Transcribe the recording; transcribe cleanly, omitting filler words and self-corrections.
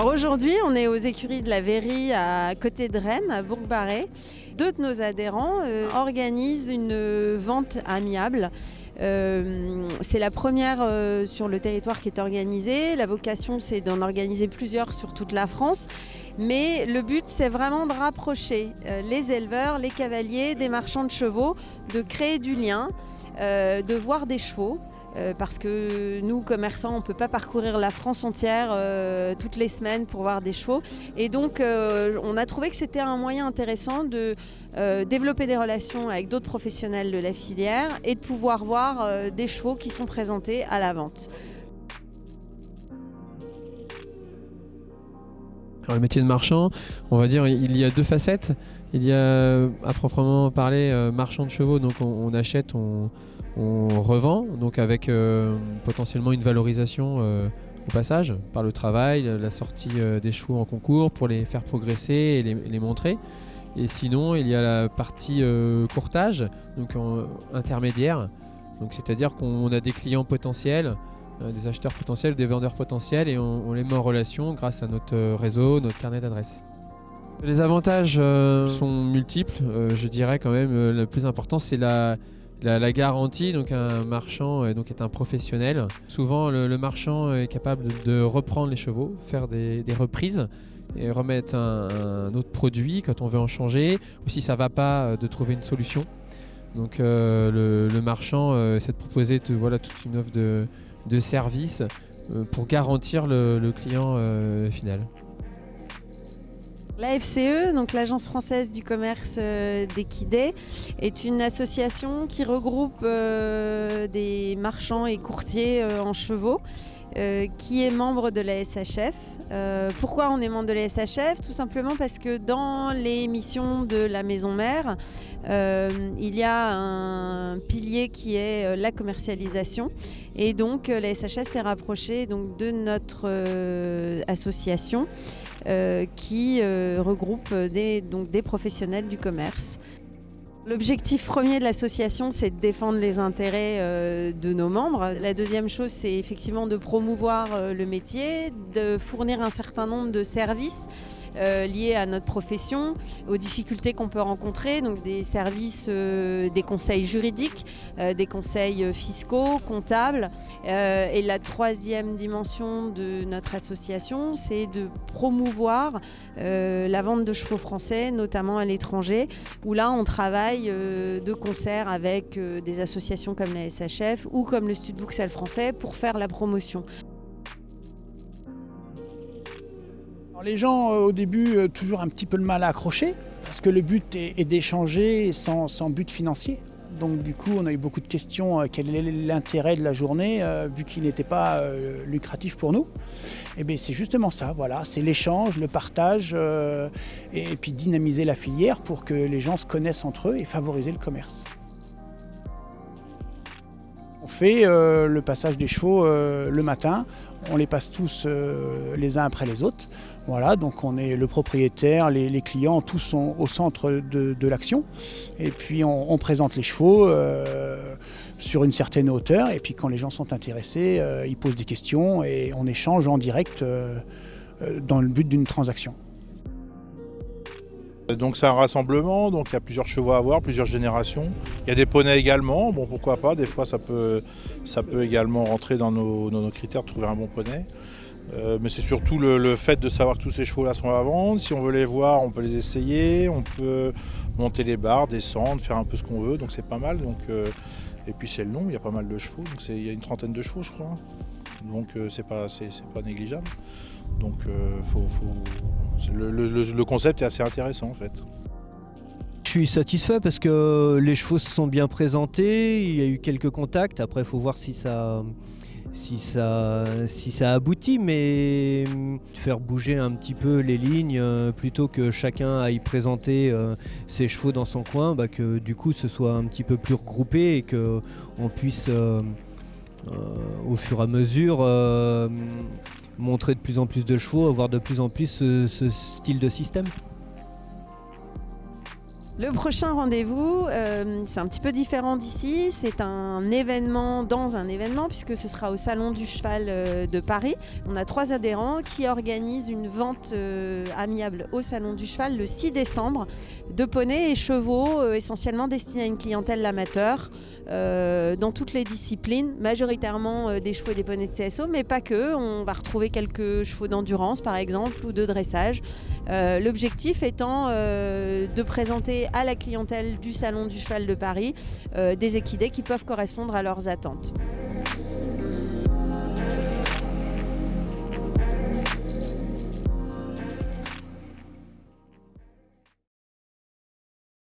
Alors aujourd'hui, on est aux écuries de la Verrie à côté de Rennes, à Bourg-Barré. 2 de nos adhérents organisent une vente amiable. C'est la première sur le territoire qui est organisée. La vocation, c'est d'en organiser plusieurs sur toute la France. Mais le but, c'est vraiment de rapprocher les éleveurs, les cavaliers, des marchands de chevaux, de créer du lien, de voir des chevaux. Parce que nous, commerçants, on ne peut pas parcourir la France entière toutes les semaines pour voir des chevaux. Et donc, on a trouvé que c'était un moyen intéressant de développer des relations avec d'autres professionnels de la filière et de pouvoir voir des chevaux qui sont présentés à la vente. Alors, le métier de marchand, on va dire, il y a 2 facettes. Il y a, à proprement parler, marchand de chevaux, donc on achète, on revend, donc avec potentiellement une valorisation au passage, par le travail, la sortie des chevaux en concours pour les faire progresser et les montrer. Et sinon, il y a la partie courtage, donc intermédiaire, donc c'est-à-dire qu'on a des clients potentiels, des acheteurs potentiels, des vendeurs potentiels, et on les met en relation grâce à notre réseau, notre carnet d'adresses. Les avantages sont multiples, je dirais quand même. Le plus important, c'est la garantie. Donc un marchand donc est un professionnel. Souvent, le marchand est capable de reprendre les chevaux, faire des reprises et remettre un autre produit quand on veut en changer, ou si ça ne va pas, de trouver une solution. Donc le marchand essaie de proposer toute une offre de service pour garantir le client final. La FCE, donc l'Agence française du commerce d'équidés, est une association qui regroupe des marchands et courtiers en chevaux, qui est membre de la SHF. Pourquoi on est membre de la SHF ? Tout simplement parce que dans les missions de la maison mère, il y a un pilier qui est la commercialisation. Et donc la SHF s'est rapprochée donc, de notre association qui regroupe des professionnels du commerce. L'objectif premier de l'association, c'est de défendre les intérêts de nos membres. La deuxième chose, c'est effectivement de promouvoir le métier, de fournir un certain nombre de services liés à notre profession, aux difficultés qu'on peut rencontrer, donc des services, des conseils juridiques, des conseils fiscaux, comptables. Et la troisième dimension de notre association, c'est de promouvoir la vente de chevaux français, notamment à l'étranger, où là on travaille de concert avec des associations comme la SHF ou comme le Stud Bruxelles français pour faire la promotion. Les gens, au début, toujours un petit peu de mal à accrocher, parce que le but est d'échanger sans but financier. Donc du coup, on a eu beaucoup de questions, quel est l'intérêt de la journée, vu qu'il n'était pas lucratif pour nous. Et bien c'est justement ça, voilà, c'est l'échange, le partage, et puis dynamiser la filière pour que les gens se connaissent entre eux et favoriser le commerce. On fait le passage des chevaux le matin, on les passe tous les uns après les autres. Voilà, donc on est le propriétaire, les clients, tous sont au centre de l'action. Et puis on présente les chevaux sur une certaine hauteur. Et puis quand les gens sont intéressés, ils posent des questions et on échange en direct dans le but d'une transaction. Donc c'est un rassemblement, donc il y a plusieurs chevaux à voir, plusieurs générations. Il y a des poneys également, bon pourquoi pas, des fois ça peut également rentrer dans nos critères de trouver un bon poney. Mais c'est surtout le fait de savoir que tous ces chevaux-là sont à vendre. Si on veut les voir, on peut les essayer, on peut monter les barres, descendre, faire un peu ce qu'on veut, donc c'est pas mal. Donc, et puis c'est long, il y a pas mal de chevaux, donc il y a une trentaine de chevaux je crois. Donc c'est pas négligeable. Donc le concept est assez intéressant en fait. Je suis satisfait parce que les chevaux se sont bien présentés, il y a eu quelques contacts, après il faut voir si ça aboutit, mais faire bouger un petit peu les lignes plutôt que chacun aille présenter ses chevaux dans son coin, que du coup ce soit un petit peu plus regroupé et qu'on puisse au fur et à mesure montrer de plus en plus de chevaux, avoir de plus en plus ce style de système. Le prochain rendez-vous, c'est un petit peu différent d'ici. C'est un événement dans un événement, puisque ce sera au Salon du Cheval de Paris. On a 3 adhérents qui organisent une vente amiable au Salon du Cheval le 6 décembre de poneys et chevaux essentiellement destinés à une clientèle amateur dans toutes les disciplines, majoritairement des chevaux et des poneys de CSO, mais pas que. On va retrouver quelques chevaux d'endurance par exemple ou de dressage. L'objectif étant de présenter à la clientèle du Salon du Cheval de Paris des équidés qui peuvent correspondre à leurs attentes.